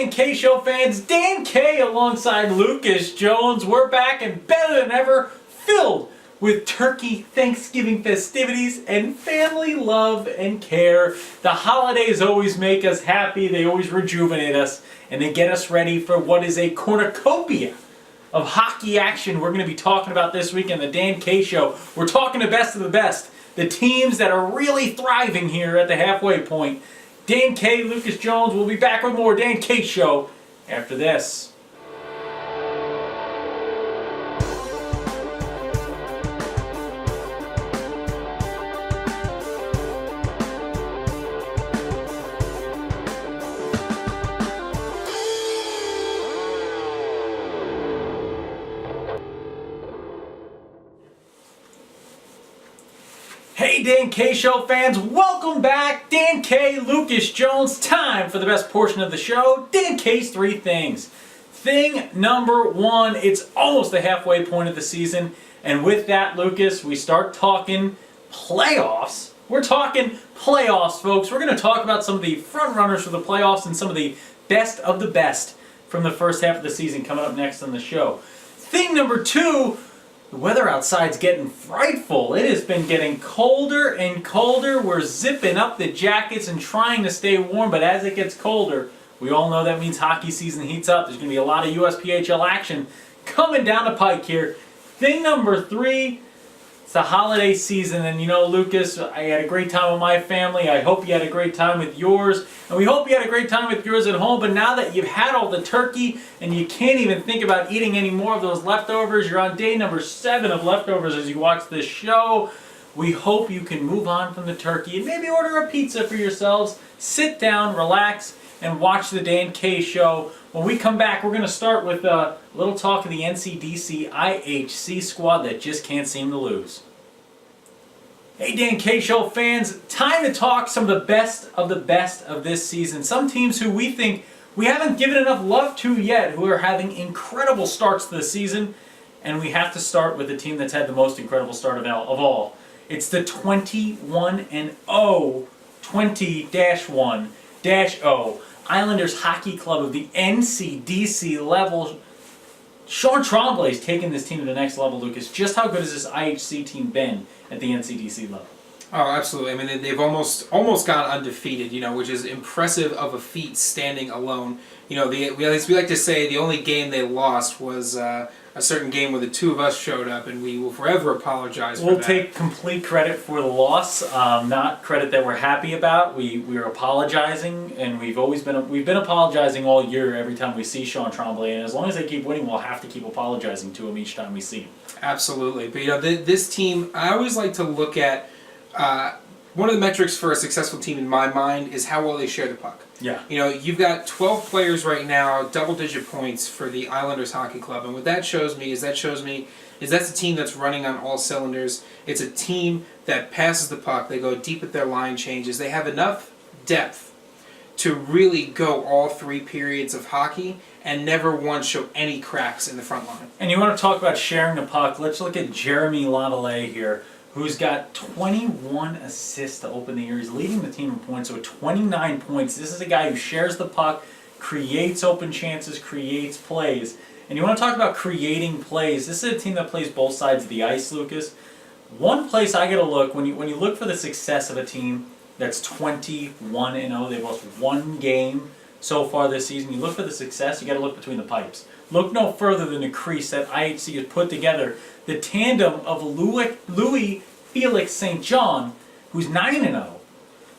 K Show fans, Dan K alongside Lucas Jones. We're back and better than ever, filled with turkey Thanksgiving festivities and family love and care. The holidays always make us happy, they always rejuvenate us, and they get us ready for what is a cornucopia of hockey action we're going to be talking about this week on the Dan K Show. We're talking the best of the best, the teams that are really thriving here at the halfway point. Dan K, Lucas Jones, we'll be back with more Dan K Show after this. Hey Dan K Show fans, welcome back. Dan K, Lucas Jones, time for the best portion of the show, Dan K's Three Things. Thing number one, it's almost the halfway point of the season, and with that, Lucas, we start talking playoffs. We're talking playoffs, folks. We're going to talk about some of the front runners for the playoffs and some of the best from the first half of the season coming up next on the show. Thing number two, the weather outside's getting frightful. It has been getting colder and colder. We're zipping up the jackets and trying to stay warm, but as it gets colder, we all know that means hockey season heats up. There's going to be a lot of USPHL action coming down the pike here. Thing number three, it's the holiday season, and you know, Lucas, I had a great time with my family. I hope you had a great time with yours, and we hope you had a great time with yours at home. But now that you've had all the turkey and you can't even think about eating any more of those leftovers, you're on day number 7 of leftovers as you watch this show. We hope you can move on from the turkey and maybe order a pizza for yourselves. Sit down, relax, and watch the Dan K Show. When we come back, we're going to start with a little talk of the NCDC IHC squad that just can't seem to lose. Hey Dan K Show fans, time to talk some of the best of this season. Some teams who we think we haven't given enough love to yet, who are having incredible starts to the season. And we have to start with the team that's had the most incredible start of all. It's the 21-0, 20-1-0 Islanders Hockey Club of the NCDC level. Sean Tremblay's taken this team to the next level, Lucas. Just how good has this IHC team been at the NCDC level? Oh, absolutely. I mean, they've almost gone undefeated, which is impressive of a feat standing alone. We like to say the only game they lost was a certain game where the two of us showed up, and we will forever apologize for that. We'll take complete credit for the loss, not credit that we're happy about. We're apologizing, and we've been apologizing all year every time we see Sean Tremblay, and as long as they keep winning, we'll have to keep apologizing to him each time we see him. Absolutely. But this team, I always like to look at one of the metrics for a successful team in my mind is how well they share the puck. Yeah. You've got 12 players right now, double-digit points for the Islanders Hockey Club, and what that shows me is that's a team that's running on all cylinders. It's a team that passes the puck. They go deep at their line changes. They have enough depth to really go all 3 periods of hockey and never once show any cracks in the front line. And you want to talk about sharing the puck? Let's look at Jeremy Lavallee here, who's got 21 assists to open the year. He's leading the team in points, so 29 points. This is a guy who shares the puck, creates open chances, creates plays. And you want to talk about creating plays. This is a team that plays both sides of the ice, Lucas. One place I got to look, when you look for the success of a team that's 21-0, they've lost 1 game so far this season. You look for the success, you got to look between the pipes. Look no further than the crease that IHC has put together. The tandem of Louis Felix St. John, who's 9-0,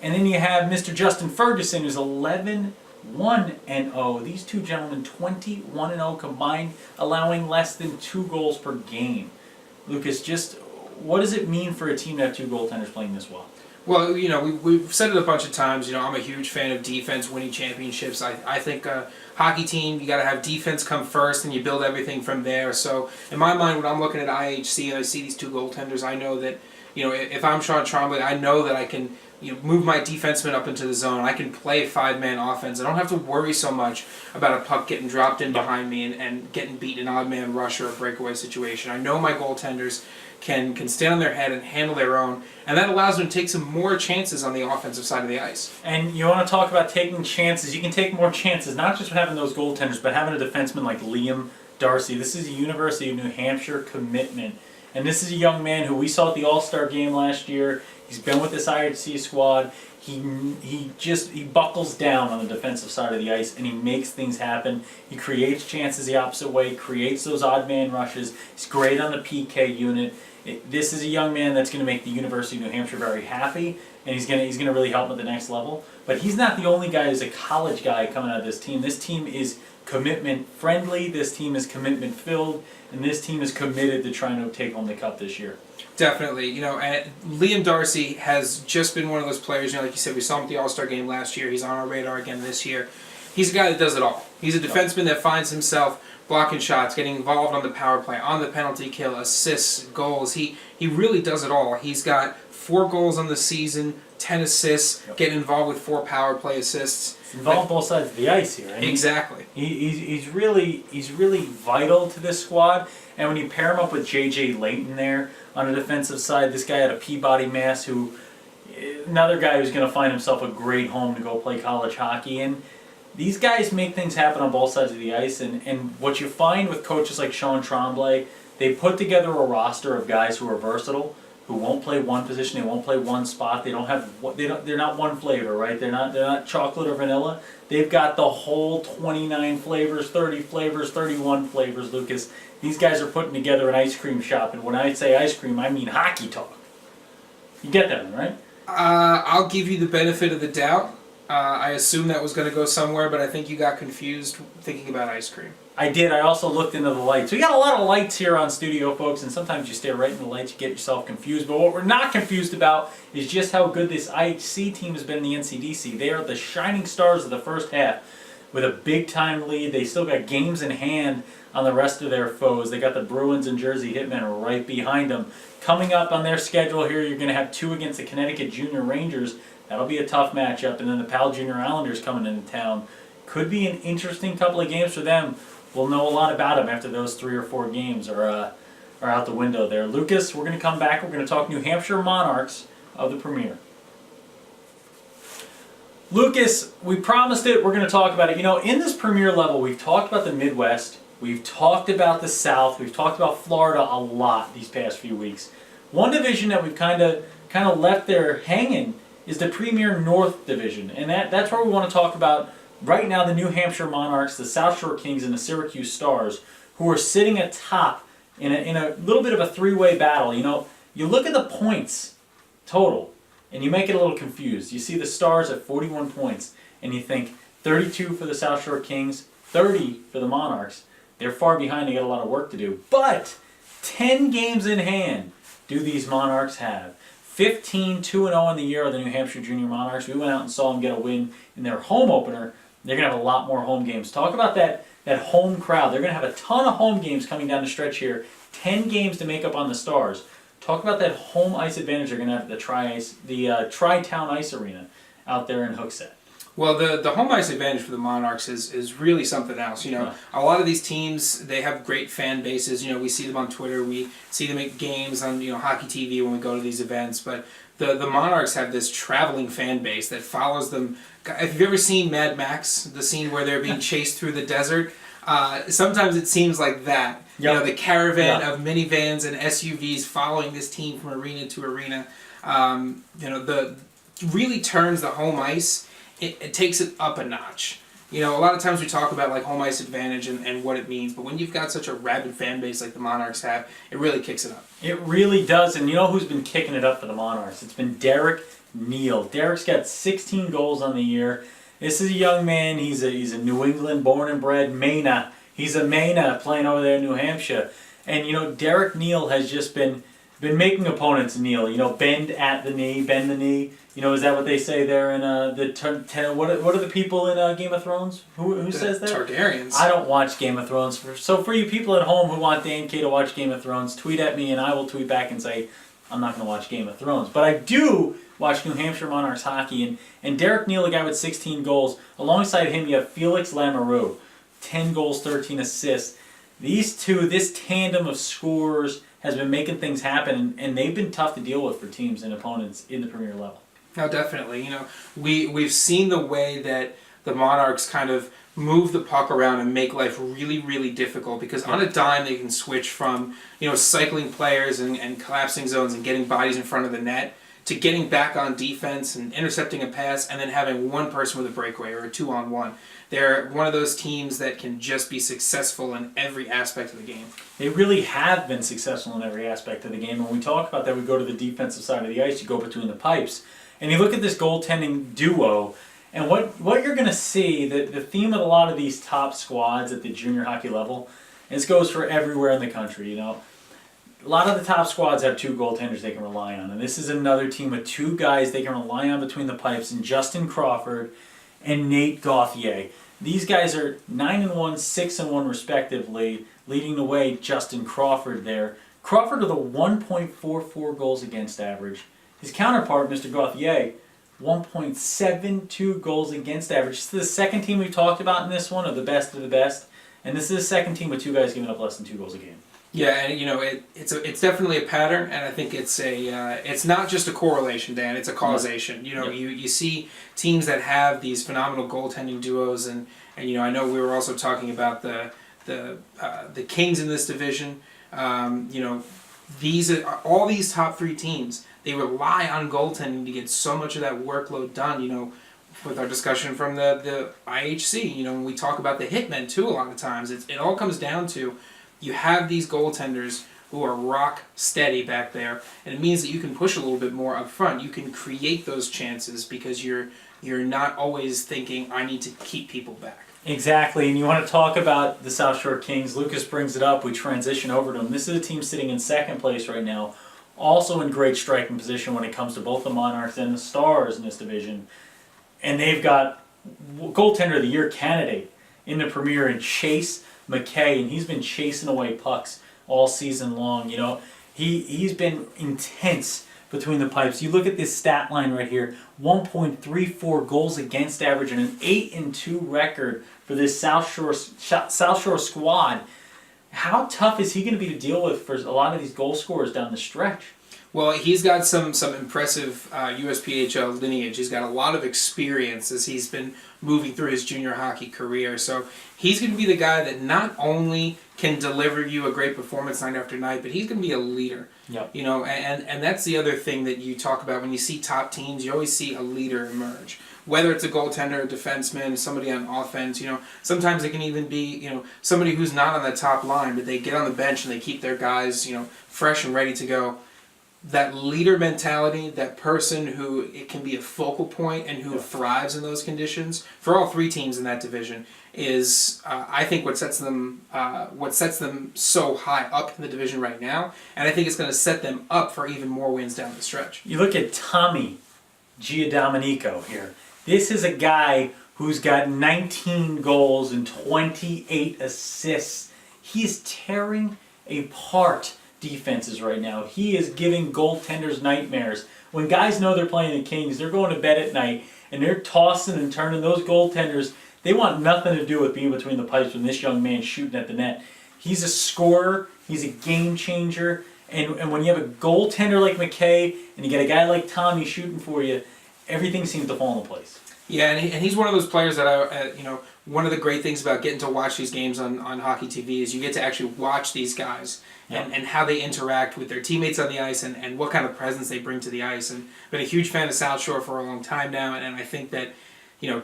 and then you have Mr. Justin Ferguson, who's 11-1-0. These two gentlemen, 21-0 combined, allowing less than 2 goals per game. Lucas, just what does it mean for a team to have 2 goaltenders playing this well? Well, we've said it a bunch of times. I'm a huge fan of defense winning championships. I think a hockey team, you got to have defense come first, and you build everything from there. So, in my mind, when I'm looking at IHC and I see these 2 goaltenders, I know that, if I'm Sean Tremblay, I know that I can move my defenseman up into the zone. I can play 5-man offense. I don't have to worry so much about a puck getting dropped in behind me and getting beat in an odd man rush or a breakaway situation. I know my goaltenders can stand on their head and handle their own, and that allows them to take some more chances on the offensive side of the ice. And you want to talk about taking chances. You can take more chances, not just having those goaltenders, but having a defenseman like Liam Darcy. This is a University of New Hampshire commitment. And this is a young man who we saw at the All-Star game last year. He's been with this IHC squad. He buckles down on the defensive side of the ice, and he makes things happen. He creates chances the opposite way, creates those odd man rushes. He's great on the PK unit. This is a young man that's going to make the University of New Hampshire very happy, and he's going to really help at the next level. But he's not the only guy who's a college guy coming out of this team. This team is commitment friendly. This team is commitment filled, and this team is committed to trying to take home the cup this year. Definitely. And Liam Darcy has just been one of those players, like you said, we saw him at the All-Star game last year. He's on our radar again this year. He's a guy that does it all. He's a defenseman that finds himself blocking shots, getting involved on the power play, on the penalty kill, assists, goals. He really does it all. He's got 4 goals on the season, 10 assists, getting involved with 4 power play assists. He's involved both sides of the ice here. Exactly. He's really vital to this squad. And when you pair him up with J.J. Layton there on the defensive side, this guy had a Peabody Mass, another guy who's going to find himself a great home to go play college hockey in. These guys make things happen on both sides of the ice, and what you find with coaches like Sean Tremblay, they put together a roster of guys who are versatile, who won't play one position, they won't play one spot, they're not one flavor, right? They're not chocolate or vanilla. They've got the whole 29 flavors, 30 flavors, 31 flavors, Lucas. These guys are putting together an ice cream shop, and when I say ice cream, I mean hockey talk. You get that one, right? I'll give you the benefit of the doubt. I assumed that was going to go somewhere, but I think you got confused thinking about ice cream. I did. I also looked into the lights. We got a lot of lights here on studio, folks, and sometimes you stare right in the lights, you get yourself confused. But what we're not confused about is just how good this IHC team has been in the NCDC. They are the shining stars of the first half with a big-time lead. They still got games in hand on the rest of their foes. They got the Bruins and Jersey Hitmen right behind them. Coming up on their schedule here, you're going to have 2 against the Connecticut Junior Rangers. That'll be a tough matchup. And then the Pal Junior Islanders coming into town. Could be an interesting couple of games for them. We'll know a lot about them after those 3 or 4 games are out the window there. Lucas, we're going to come back. We're going to talk New Hampshire Monarchs of the Premier. Lucas, we promised it. We're going to talk about it. In this Premier level, we've talked about the Midwest. We've talked about the South. We've talked about Florida a lot these past few weeks. One division that we've kind of left there hanging is the Premier North Division, and that's where we want to talk about right now the New Hampshire Monarchs, the South Shore Kings, and the Syracuse Stars, who are sitting atop in a little bit of a 3-way battle. You look at the points total, and you make it a little confused. You see the Stars at 41 points, and you think 32 for the South Shore Kings, 30 for the Monarchs. They're far behind, they got a lot of work to do. But 10 games in hand do these Monarchs have. 15-2-0 in the year of the New Hampshire Junior Monarchs. We went out and saw them get a win in their home opener. They're going to have a lot more home games. Talk about that home crowd. They're going to have a ton of home games coming down the stretch here. 10 games to make up on the Stars. Talk about that home ice advantage they're going to have at the Tri-Town Ice Arena out there in Hooksett. Well, the home ice advantage for the Monarchs is really something else. A lot of these teams, they have great fan bases. We see them on Twitter. We see them at games on Hockey TV when we go to these events. But the Monarchs have this traveling fan base that follows them. Have you ever seen Mad Max, the scene where they're being chased through the desert? Sometimes it seems like that. Yep. The caravan of minivans and SUVs following this team from arena to arena. Really turns the home ice. It takes it up a notch. A lot of times we talk about home ice advantage and what it means, but when you've got such a rabid fan base like the Monarchs have, it really kicks it up. It really does, and you know who's been kicking it up for the Monarchs? It's been Derek Neal. Derek's got 16 goals on the year. This is a young man. He's a New England born and bred Maina. He's a Maina playing over there in New Hampshire, and Derek Neal has just been making opponents kneel. Bend at the knee, bend the knee. Is that what they say there in what are the people in Game of Thrones? Who says that? Targaryens. I don't watch Game of Thrones. So for you people at home who want Dan K to watch Game of Thrones, tweet at me and I will tweet back and say, I'm not going to watch Game of Thrones. But I do watch New Hampshire Monarchs hockey, and Derek Neal, a guy with 16 goals. Alongside him, you have Felix Lamoureux, 10 goals, 13 assists. These two, this tandem of scorers has been making things happen, and they've been tough to deal with for teams and opponents in the Premier level. No, definitely. We've seen the way that the Monarchs kind of move the puck around and make life really, really difficult, because on a dime they can switch from cycling players and collapsing zones and getting bodies in front of the net to getting back on defense and intercepting a pass and then having one person with a breakaway or a 2-on-1. They're one of those teams that can just be successful in every aspect of the game. They really have been successful in every aspect of the game. And when we talk about that, we go to the defensive side of the ice, you go between the pipes. And you look at this goaltending duo, and what you're going to see, the theme of a lot of these top squads at the junior hockey level, and this goes for everywhere in the country, a lot of the top squads have two goaltenders they can rely on. And this is another team with two guys they can rely on between the pipes, and Justin Crawford and Nate Gauthier. These guys are 9-1, 6-1 respectively, leading the way Justin Crawford there. Crawford with a 1.44 goals against average. His counterpart, Mr. Gauthier, 1.72 goals against average. This is the second team we've talked about in this one, of the best of the best. And this is the second team with two guys giving up less than 2 goals a game. Yeah, and it's definitely a pattern, and I think it's not just a correlation, Dan. It's a causation. You see teams that have these phenomenal goaltending duos, and I know we were also talking about the Kings in this division. These are all these top 3 teams. They rely on goaltending to get so much of that workload done. With our discussion from the IHC, when we talk about the hitmen too, a lot of times it all comes down to, you have these goaltenders who are rock steady back there, and it means that you can push a little bit more up front. You can create those chances because you're not always thinking, I need to keep people back. Exactly, and you want to talk about the South Shore Kings. Lucas brings it up. We transition over to them. This is a team sitting in second place right now, also in great striking position when it comes to both the Monarchs and the Stars in this division. And they've got goaltender of the year candidate in the Premier in Chase McKay, and he's been chasing away pucks all season long. He's been intense between the pipes. You look at this stat line right here, 1.34 goals against average and an 8-2 record for this South Shore squad. How tough is he going to be to deal with for a lot of these goal scorers down the stretch? Well, he's got some impressive USPHL lineage. He's got a lot of experience as he's been moving through his junior hockey career. So he's going to be the guy that not only can deliver you a great performance night after night, but he's going to be a leader. Yep. And that's the other thing that you talk about when you see top teams. You always see a leader emerge. Whether it's a goaltender, a defenseman, somebody on offense, sometimes it can even be, somebody who's not on the top line, but they get on the bench and they keep their guys, fresh and ready to go. That leader mentality, that person who it can be a focal point and who thrives in those conditions, for all 3 teams in that division, is I think what sets them so high up in the division right now, and I think it's going to set them up for even more wins down the stretch. You look at Tommy Giadomenico here. This is a guy who's got 19 goals and 28 assists. He is tearing apart defenses right now. He is giving goaltenders nightmares. When guys know they're playing the Kings, they're going to bed at night and they're tossing and turning. Those goaltenders, they want nothing to do with being between the pipes when this young man's shooting at the net. He's a scorer. He's a game changer. And when you have a goaltender like McKay and you get a guy like Tommy shooting for you, everything seems to fall into place. Yeah, and he's one of those players that one of the great things about getting to watch these games on Hockey TV is you get to actually watch these guys and how they interact with their teammates on the ice and what kind of presence they bring to the ice. And I've been a huge fan of South Shore for a long time now, and I think that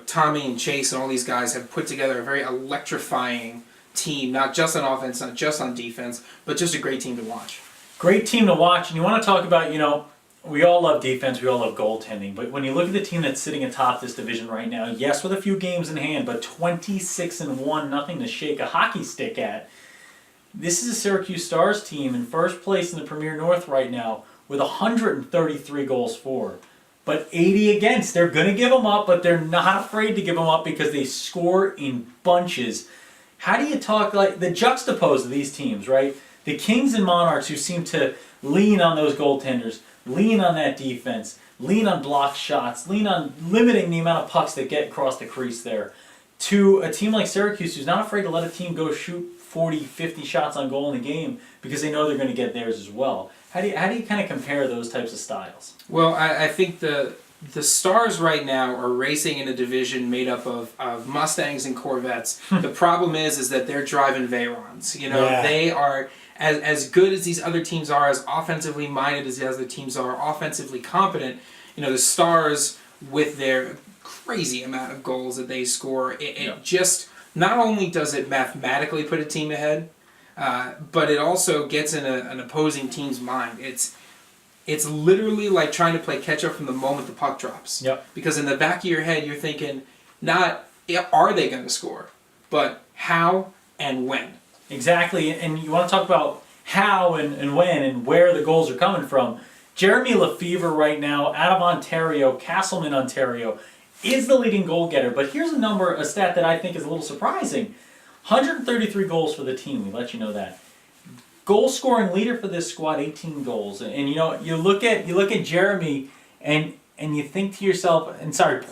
Tommy and Chase and all these guys have put together a very electrifying team, not just on offense, not just on defense, but just a great team to watch. Great team to watch, and you want to talk about, we all love defense, we all love goaltending, but when you look at the team that's sitting atop this division right now, yes, with a few games in hand, but 26-1, nothing to shake a hockey stick at. This is a Syracuse Stars team in first place in the Premier North right now with 133 goals for, but 80 against. They're going to give them up, but they're not afraid to give them up because they score in bunches. How do you talk like the juxtapose of these teams, right? The Kings and Monarchs, who seem to lean on those goaltenders, lean on that defense, lean on block shots, lean on limiting the amount of pucks that get across the crease there, to a team like Syracuse who's not afraid to let a team go shoot 40, 50 shots on goal in the game because they know they're going to get theirs as well. How do you kind of compare those types of styles? Well, I think the Stars right now are racing in a division made up of Mustangs and Corvettes. The problem is that they're driving Veyrons. They are as good as these other teams are, as offensively minded as the other teams are, offensively competent. The Stars, with their crazy amount of goals that they score, it just not only does it mathematically put a team ahead, but it also gets in an opposing team's mind. It's literally like trying to play catch up from the moment the puck drops. Yep. Because in the back of your head, you're thinking, not are they going to score, but how and when. Exactly, and you want to talk about how and when and where the goals are coming from. Jeremy Lefevre right now, out of Ontario, Castleman, Ontario, is the leading goal getter. But here's a stat that I think is a little surprising. 133 goals for the team, we let you know that. Goal scoring leader for this squad, 18 goals. And you look at Jeremy and you think to yourself,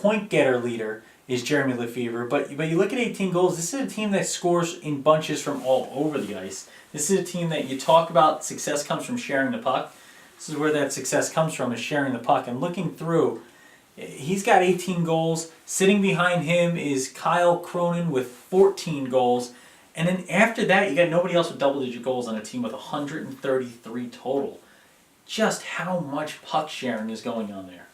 point getter leader is Jeremy Lefevre, but you look at 18 goals, this is a team that scores in bunches from all over the ice. This is a team that you talk about success comes from sharing the puck. This is where that success comes from, is sharing the puck. And looking through, he's got 18 goals. Sitting behind him is Kyle Cronin with 14 goals. And then after that, you got nobody else with double-digit goals on a team with 133 total. Just how much puck sharing is going on there?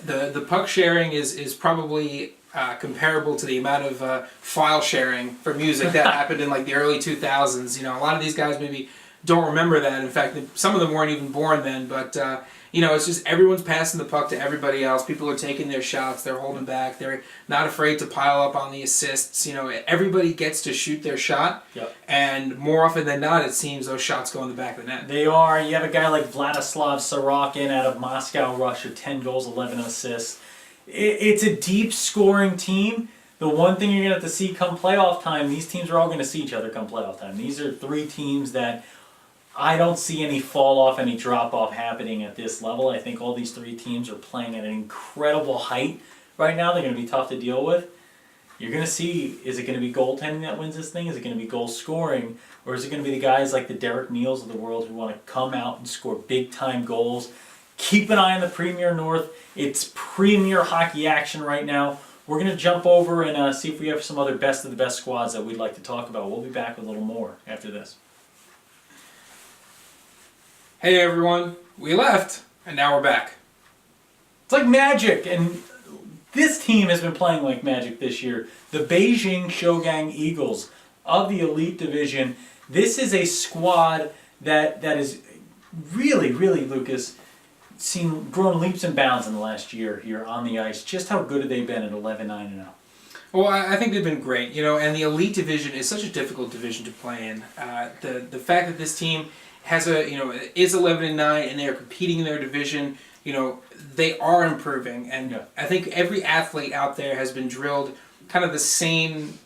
The puck sharing is probably comparable to the amount of file sharing for music that happened in like the early 2000s. A lot of these guys maybe don't remember that. In fact, some of them weren't even born then. But it's just everyone's passing the puck to everybody else. People are taking their shots. They're holding back. They're not afraid to pile up on the assists. Everybody gets to shoot their shot. Yep. And more often than not, it seems those shots go in the back of the net. They are. You have a guy like Vladislav Sorokin out of Moscow, Russia, 10 goals, 11 assists. It's a deep scoring team. The one thing you're going to have to see come playoff time, these teams are all going to see each other come playoff time. These are three teams that I don't see any fall off, any drop off happening at this level. I think all these three teams are playing at an incredible height right now. They're going to be tough to deal with. You're going to see, is it going to be goaltending that wins this thing? Is it going to be goal scoring? Or is it going to be the guys like the Derek Neals of the world who want to come out and score big time goals? Keep an eye on the Premier North. It's premier hockey action right now. We're going to jump over and see if we have some other best of the best squads that we'd like to talk about. We'll be back with a little more after this. Hey everyone, we left, and now we're back. It's like magic, and this team has been playing like magic this year. The Beijing Shougang Eagles of the Elite Division. This is a squad that is really, Lucas, grown leaps and bounds in the last year here on the ice. Just how good have they been at 11-9-0? Well, I think they've been great, and the Elite Division is such a difficult division to play in. The fact that this team has is 11-9 and they are competing in their division, they are improving, and I think every athlete out there has been drilled kind of the same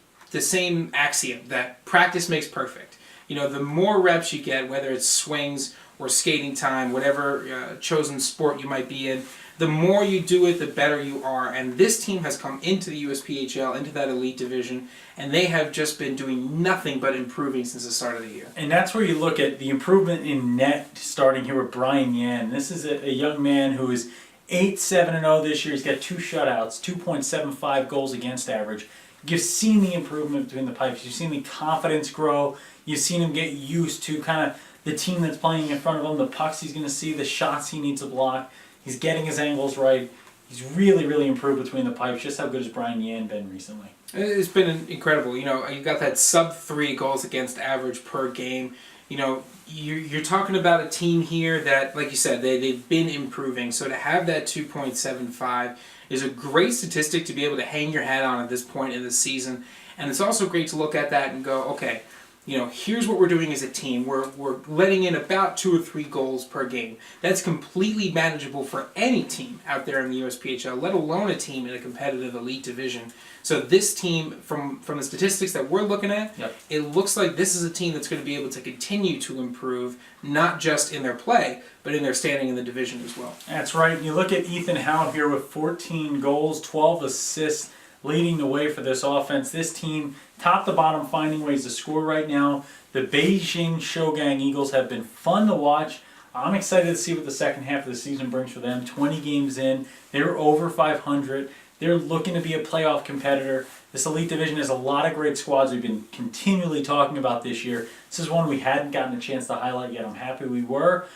axiom that practice makes perfect. The more reps you get, whether it's swings or skating time, whatever chosen sport you might be in, the more you do it, the better you are. And this team has come into the USPHL, into that elite division, and they have just been doing nothing but improving since the start of the year. And that's where you look at the improvement in net, starting here with Brian Yan. This is a young man who is 8-7-0 this year. He's got 2 shutouts, 2.75 goals against average. You've seen the improvement between the pipes. You've seen the confidence grow. You've seen him get used to kind of the team that's playing in front of him, the pucks he's going to see, the shots he needs to block. He's getting his angles right. He's really improved between the pipes. Just how good has Brian Yan been recently? It's been incredible. You got that sub-3 goals against average per game. You're talking about a team here that, like you said, they've been improving. So to have that 2.75 is a great statistic to be able to hang your hat on at this point in the season. And it's also great to look at that and go, okay, here's what we're doing as a team. We're letting in about 2 or 3 goals per game. That's completely manageable for any team out there in the USPHL, let alone a team in a competitive elite division. So this team, from the statistics that we're looking at, it looks like this is a team that's going to be able to continue to improve, not just in their play, but in their standing in the division as well. That's right. You look at Ethan Howe here with 14 goals, 12 assists, leading the way for this offense. This team, top to bottom, finding ways to score right now. The Beijing Shougang Eagles have been fun to watch. I'm excited to see what the second half of the season brings for them. 20 games in, they're over 500. They're looking to be a playoff competitor. This elite division has a lot of great squads we've been continually talking about this year. This is one we hadn't gotten a chance to highlight yet. I'm happy we were.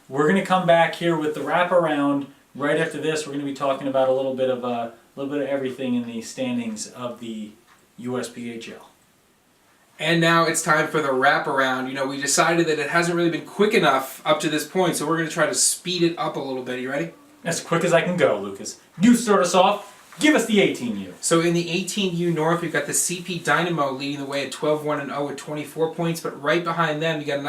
We're going to come back here with the wraparound. Right after this, we're going to be talking about a little bit of everything in the standings of the USPHL. And now it's time for the wraparound. We decided that it hasn't really been quick enough up to this point, so we're going to try to speed it up a little bit. You ready? As quick as I can go, Lucas. You start us off. Give us the 18U. So in the 18U North, we've got the CP Dynamo leading the way at 12-1-0 with 24 points, but right behind them, you got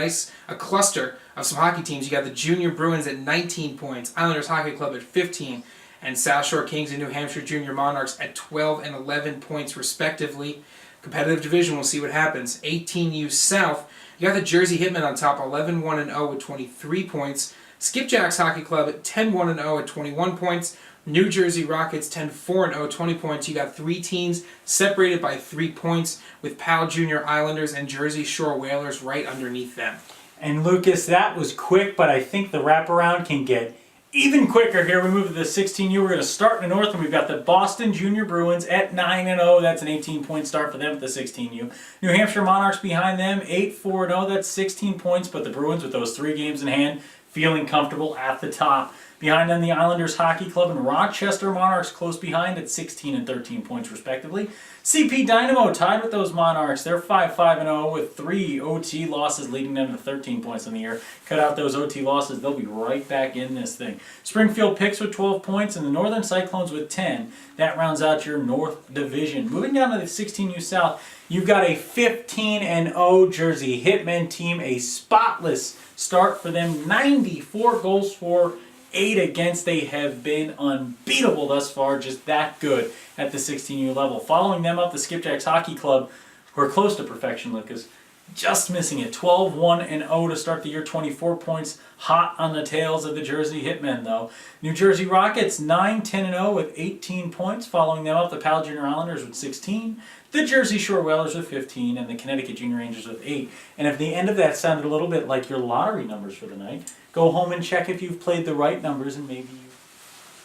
a cluster of some hockey teams. You got the Junior Bruins at 19 points, Islanders Hockey Club at 15, and South Shore Kings and New Hampshire Junior Monarchs at 12 and 11 points respectively. Competitive division, we'll see what happens. 18U South, you got the Jersey Hitmen on top, 11-1-0 with 23 points. Skipjacks Hockey Club at 10-1-0 at 21 points. New Jersey Rockets 10-4-0, 20 points. You got 3 teams separated by 3 points with Pal Junior Islanders and Jersey Shore Whalers right underneath them. And Lucas, that was quick, but I think the wraparound can get even quicker here. We move to the 16U. We're going to start in the North, and we've got the Boston Junior Bruins at 9-0. That's an 18-point start for them at the 16U. New Hampshire Monarchs behind them, 8-4-0. That's 16 points, but the Bruins with those 3 games in hand, feeling comfortable at the top. Behind them, the Islanders Hockey Club and Rochester Monarchs close behind at 16 and 13 points respectively. CP Dynamo tied with those Monarchs. They're 5-5-0 with 3 OT losses leading them to 13 points in the year. Cut out those OT losses, they'll be right back in this thing. Springfield Picks with 12 points and the Northern Cyclones with 10. That rounds out your North Division. Moving down to the 16U South, you've got a 15-0 Jersey Hitmen team, a spotless start for them. 94 goals for, 8 against. They have been unbeatable thus far, just that good at the 16U level. Following them up, the Skipjacks Hockey Club, who are close to perfection, Lucas, just missing it. 12-1-0 to start the year, 24 points, hot on the tails of the Jersey Hitmen, though. New Jersey Rockets, 9-10-0 with 18 points. Following them up, the Pal Junior Islanders with 16, the Jersey Shore Whalers with 15, and the Connecticut Junior Rangers with 8. And if the end of that sounded a little bit like your lottery numbers for the night, go home and check if you've played the right numbers and maybe you...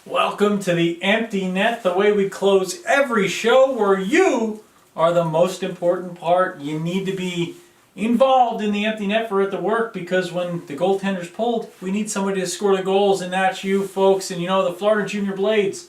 Welcome to the Empty Net, the way we close every show, where you are the most important part. You need to be involved in the Empty Net for it to work, because when the goaltender's pulled, we need somebody to score the goals, and that's you folks. And the Florida Junior Blades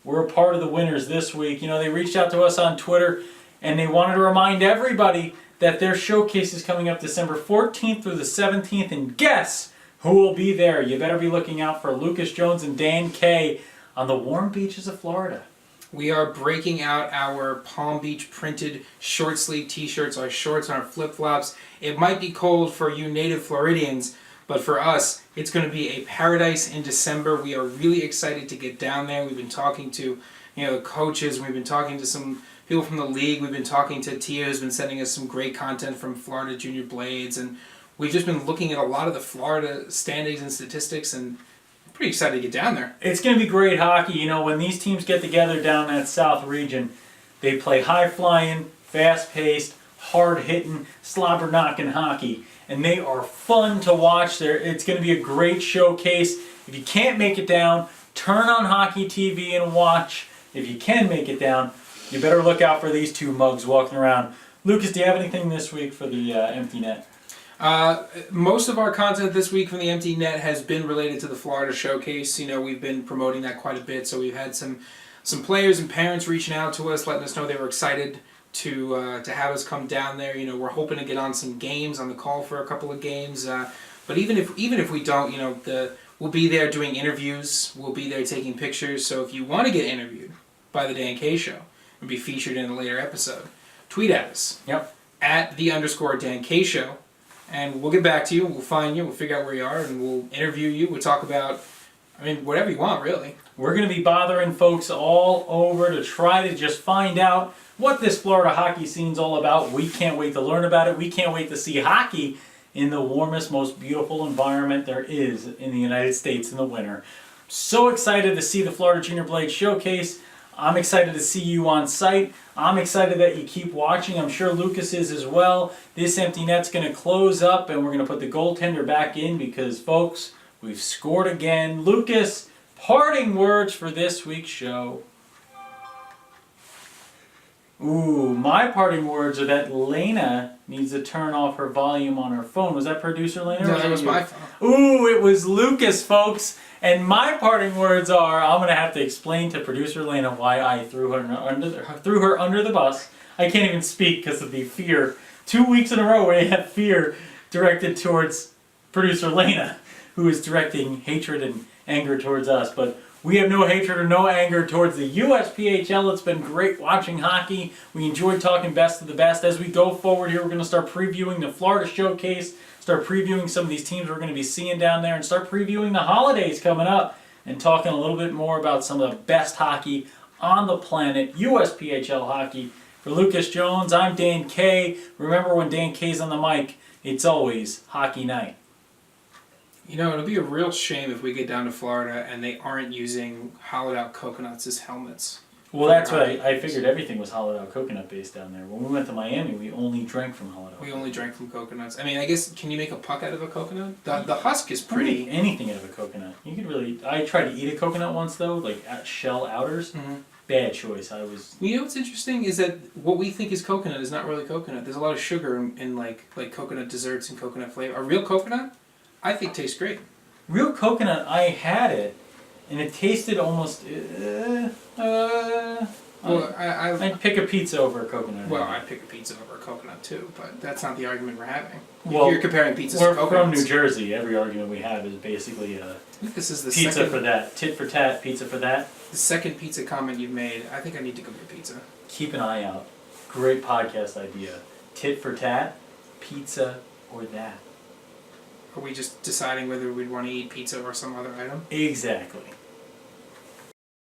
were a part of the winners this week. They reached out to us on Twitter, and they wanted to remind everybody that their showcase is coming up December 14th through the 17th, and guess who will be there? You better be looking out for Lucas Jones and Dan Kay on the warm beaches of Florida. We are breaking out our Palm Beach printed short sleeve t-shirts, our shorts and our flip-flops. It might be cold for you native Floridians, but for us, it's going to be a paradise in December. We are really excited to get down there. We've been talking to the coaches. We've been talking to some people from the league. We've been talking to Tia, who's been sending us some great content from Florida Junior Blades, and we've just been looking at a lot of the Florida standings and statistics, and I'm pretty excited to get down there. It's going to be great hockey. When these teams get together down that South region, they play high-flying, fast-paced, hard-hitting, slobber-knocking hockey, and they are fun to watch. It's going to be a great showcase. If you can't make it down, turn on Hockey TV and watch. If you can make it down, you better look out for these 2 mugs walking around. Lucas, do you have anything this week for the Empty Net? Most of our content this week from the Empty Net has been related to the Florida Showcase. We've been promoting that quite a bit, so we've had some players and parents reaching out to us, letting us know they were excited to have us come down there. We're hoping to get on some games, on the call for a couple of games. But even if we don't, we'll be there doing interviews. We'll be there taking pictures. So if you want to get interviewed by the Dan K Show and be featured in a later episode, tweet at us. Yep. at @the_Dan Show. And we'll get back to you. We'll find you. We'll figure out where you are, and we'll interview you. We'll talk about, whatever you want, really. We're going to be bothering folks all over to try to just find out what this Florida hockey scene's all about. We can't wait to learn about it. We can't wait to see hockey in the warmest, most beautiful environment there is in the United States in the winter. So excited to see the Florida Junior Blade Showcase. I'm excited to see you on site. I'm excited that you keep watching. I'm sure Lucas is as well. This empty net's going to close up and we're going to put the goaltender back in because, folks, we've scored again. Lucas, parting words for this week's show. Ooh, my parting words are that Lena needs to turn off her volume on her phone. Was that producer Lena? No, that was my phone. Ooh, it was Lucas, folks. And my parting words are, I'm going to have to explain to producer Lena why I threw her under the bus. I can't even speak because of the fear. 2 weeks in a row we had fear directed towards producer Lena, who is directing hatred and anger towards us. But we have no hatred or no anger towards the USPHL. It's been great watching hockey. We enjoyed talking best of the best. As we go forward here, we're going to start previewing the Florida Showcase, start previewing some of these teams we're going to be seeing down there, and start previewing the holidays coming up and talking a little bit more about some of the best hockey on the planet, USPHL hockey. For Lucas Jones, I'm Dan K. Remember, when Dan K's on the mic, it's always hockey night. It'll be a real shame if we get down to Florida and they aren't using hollowed out coconuts as helmets. Well, that's what I figured. Everything was hollowed out coconut based down there. When we went to Miami, we only drank from hollowed out. We only drank from coconuts. I guess, can you make a puck out of a coconut? The husk is pretty. Anything out of a coconut. You could really. I tried to eat a coconut once though, like at shell outers. Mm-hmm. Bad choice. What's interesting is that what we think is coconut is not really coconut. There's a lot of sugar in like coconut desserts and coconut flavor. A real coconut, I think, tastes great. Real coconut, I had it, and it tasted almost. Well, I'd pick a pizza over a coconut. Well, I'd pick a pizza over a coconut too, but that's not the argument we're having. Well, you're comparing pizzas to coconuts. We're from New Jersey. Every argument we have is basically this is the pizza second, for that, tit for tat, pizza for that. The second pizza comment you've made. I think I need to go get pizza. Keep an eye out. Great podcast idea. Tit for tat, pizza or that. Are we just deciding whether we'd want to eat pizza or some other item? Exactly.